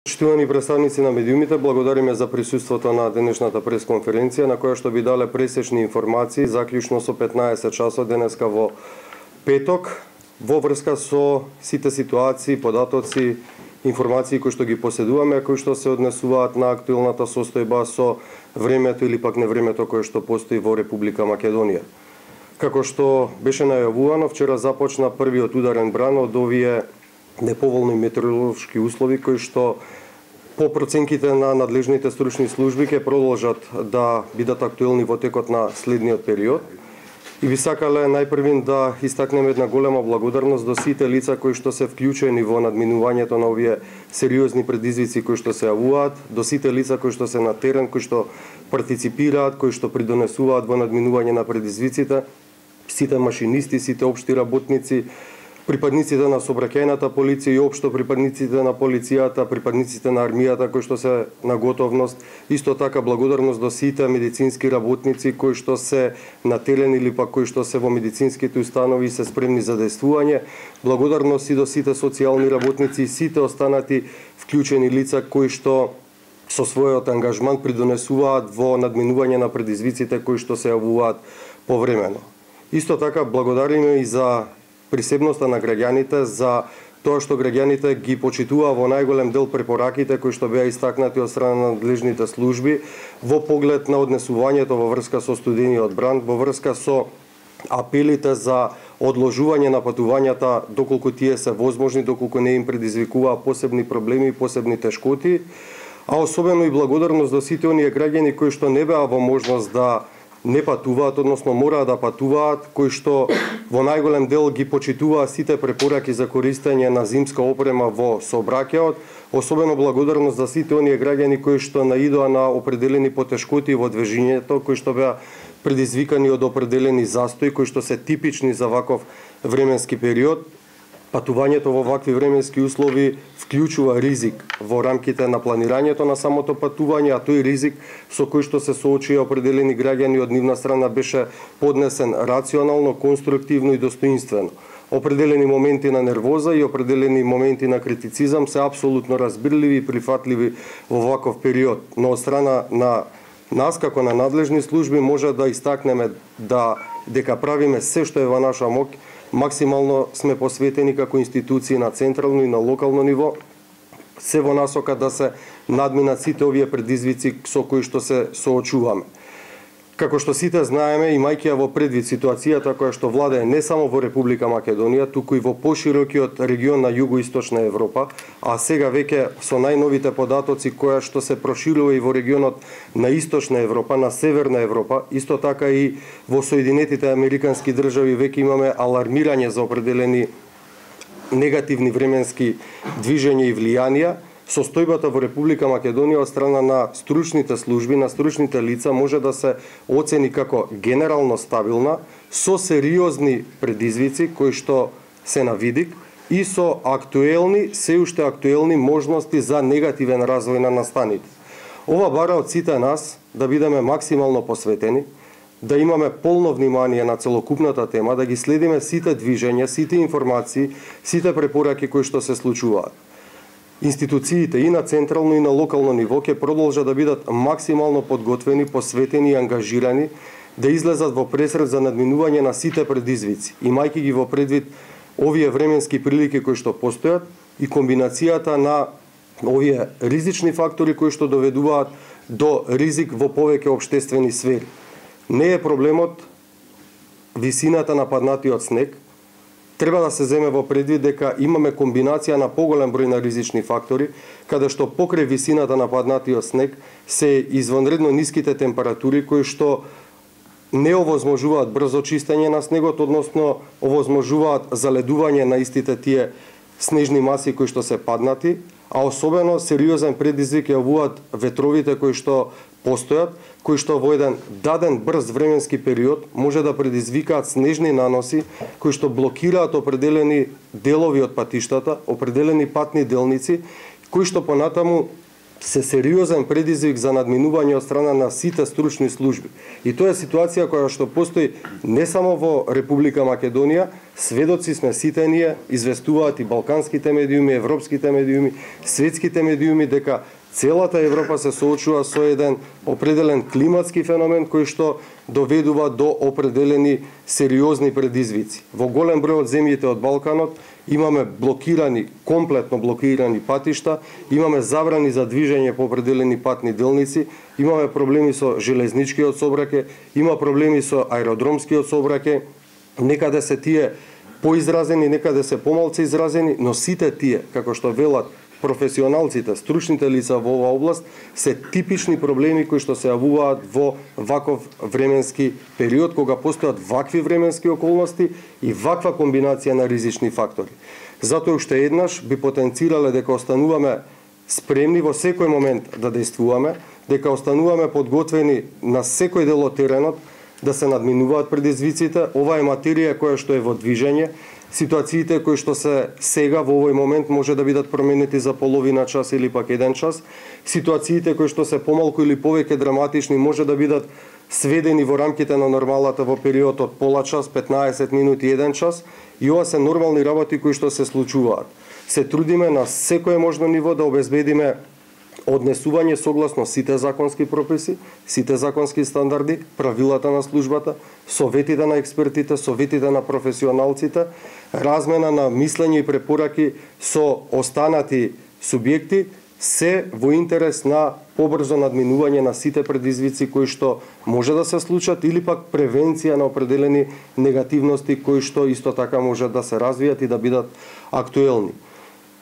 Почитувани представници на медиумите, благодариме за присуството на денешната пресконференција на која што би дале пресечни информации заклучно со 15 часот денеска во петок во врска со сите ситуации, податоци, информации кои што ги поседуваме, кои што се однесуваат на актуелната состојба со времето или пак невремето кое што постои во Република Македонија. Како што беше најавувано, вчера започна првиот ударен бран од овие неповолни метеоролошки услови кои што по проценките на надлежните стручни служби ќе продолжат да бидат актуелни во текот на следниот период. И би сакале најпрвин да истакнеме една голема благодарност до сите лица кои што се вклучени во надминувањето на овие сериозни предизвици кои што се јавуваат, до сите лица кои што се на терен, кои што партиципираат, кои што придонесуваат во надминување на предизвиците, сите машинисти, сите општи работници, припадниците на сообраќајната полиција и општо припадниците на полицијата, припадниците на армијата кои што се на готовност, исто така благодарност до сите медицински работници кои што се на терен или пак кои што се во медицинските установи и се спремни за действување, благодарност и до сите социјални работници и сите останати вклучени лица кои што со својот ангажман придонесуваат во надминување на предизвиците кои што се јавуваат повремено. Исто така благодариме и за присебноста на граѓаните, за тоа што граѓаните ги почитуваа во најголем дел препораките кои што беа истакнати од страна на надлежните служби во поглед на однесувањето во врска со студениот бран, во врска со апелите за одложување на патувањата доколку тие се возможни, доколку не им предизвикуваа посебни проблеми и посебни тешкоти, а особено и благодарност до сите оние граѓани кои што не беа во можност да не патуваат, односно мораа да патуваат, кои што во најголем дел ги почитуваа сите препораки за користење на зимска опрема во сообраќајот, особено благодарност за сите оние граѓани кои што наидоа на определени потешкоти во движењето, кои што беа предизвикани од определени застои, кои што се типични за ваков временски период. Патувањето во вакви временски услови вклучува ризик во рамките на планирањето на самото патување, а тој ризик со кој што се соочија определени граѓани од нивна страна беше поднесен рационално, конструктивно и достоинствено. Определени моменти на нервоза и определени моменти на критицизам се апсолутно разбирливи и прифатливи во ваков период, но од страна на нас како на надлежни служби може да истакнеме дека правиме се што е во наша моќ. Максимално сме посветени како институции на централно и на локално ниво, се во насока да се надминат сите овие предизвици со кои што се соочуваме. Како што сите знаеме, имајќи ја во предвид ситуацијата која што владее не само во Република Македонија, туку и во поширокиот регион на Југоисточна Европа, а сега веќе со најновите податоци која што се проширува и во регионот на Источна Европа, на Северна Европа, исто така и во Соединетите Американски држави веќе имаме алармирање за определени негативни временски движења и влијанија. Состојбата во Република Македонија од страна на стручните служби, на стручните лица може да се оцени како генерално стабилна, со сериозни предизвици кои што се на видик и со актуелни, се уште актуелни можности за негативен развој на настаните. Ова бара од сите нас да бидеме максимално посветени, да имаме полно внимание на целокупната тема, да ги следиме сите движења, сите информации, сите препораки кои што се случуваат. Институциите и на централно и на локално ниво ќе продолжат да бидат максимално подготвени, посветени и ангажирани да излезат во пресред за надминување на сите предизвици, имајќи ги во предвид овие временски прилики кои што постојат и комбинацијата на овие ризични фактори кои што доведуваат до ризик во повеќе општествени сфери. Не е проблемот висината на паднатиот снег. Треба да се земе во предвид дека имаме комбинација на поголем број на ризични фактори, каде што покрај висината на паднатиот снег се извонредно ниските температури кои што не овозможуваат брзо чистење на снегот, односно овозможуваат заледување на истите тие снежни маси кои што се паднати, а особено сериозен предизвик јавуваат ветровите кои што постојат, кои што во еден даден брз временски период може да предизвикаат снежни наноси кои што блокираат определени делови од патиштата, определени патни делници, кои што понатаму се сериозен предизвик за надминување од страна на сите стручни служби. И тоа е ситуација која што постои не само во Република Македонија, сведоци сме сите ние, известуваат и балканските медиуми, европските медиуми, светските медиуми, дека целата Европа се соочува со еден определен климатски феномен кој што доведува до определени сериозни предизвици. Во голем број од земјите од Балканот имаме блокирани, комплетно блокирани патишта, имаме забрани за движење по определени патни делници, имаме проблеми со железничкиот сообраќај, има проблеми со аеродромскиот сообраќај, некаде се тие поизразени, некаде се помалку изразени, но сите тие, како што велат професионалците, стручните лица во оваа област, се типични проблеми кои што се јавуваат во ваков временски период, кога постојат вакви временски околности и ваква комбинација на ризични фактори. Затоа уште еднаш би потенцирале дека остануваме спремни во секој момент да действуваме, дека остануваме подготвени на секој дел од теренот да се надминуваат предизвиците. Ова е материја која што е во движење. Ситуациите кои што се сега во овој момент може да бидат променети за половина час или пак 1 час. Ситуациите кои што се помалку или повеќе драматични може да бидат сведени во рамките на нормалата во период од пола час, 15 минути, 1 час. И ова се нормални работи кои што се случуваат. Се трудиме на секое можно ниво да обезбедиме однесување согласно сите законски прописи, сите законски стандарди, правилата на службата, советите на експертите, советите на професионалците, размена на мислење и препораки со останати субјекти, се во интерес на побрзо надминување на сите предизвици кои што може да се случат или пак превенција на определени негативности кои што исто така може да се развијат и да бидат актуелни.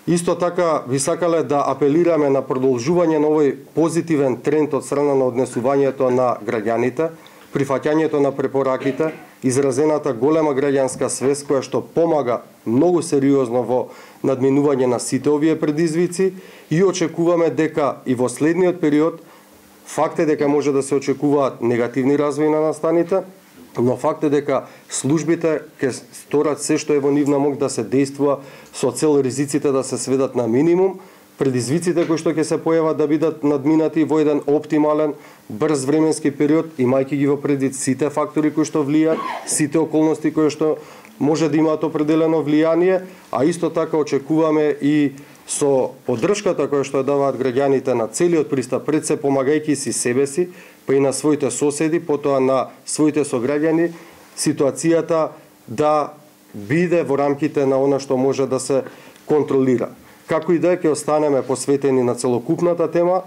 Исто така би сакале да апелираме на продолжување на овој позитивен тренд од страна на однесувањето на граѓаните, прифаќањето на препораките, изразената голема граѓанска свест која што помага многу сериозно во надминување на сите овие предизвици и очекуваме дека и во следниот период факт е дека може да се очекуваат негативни развои на настаните, но факт е дека службите ќе сторат се што е во нивна мок да се действува со цел ризиците да се сведат на минимум, предизвиците кои што ќе се појават да бидат надминати во еден оптимален, брз временски период, имајќи ги во предвид сите фактори кои што влијаат, сите околности кои што може да имаат определено влијание, а исто така очекуваме и со поддршката која што даваат граѓаните на целиот пристап, пред се помагајќи си себе си, па и на своите соседи, потоа на своите сограѓани, ситуацијата да биде во рамките на она што може да се контролира. Како и да е, ќе останеме посветени на целокупната тема,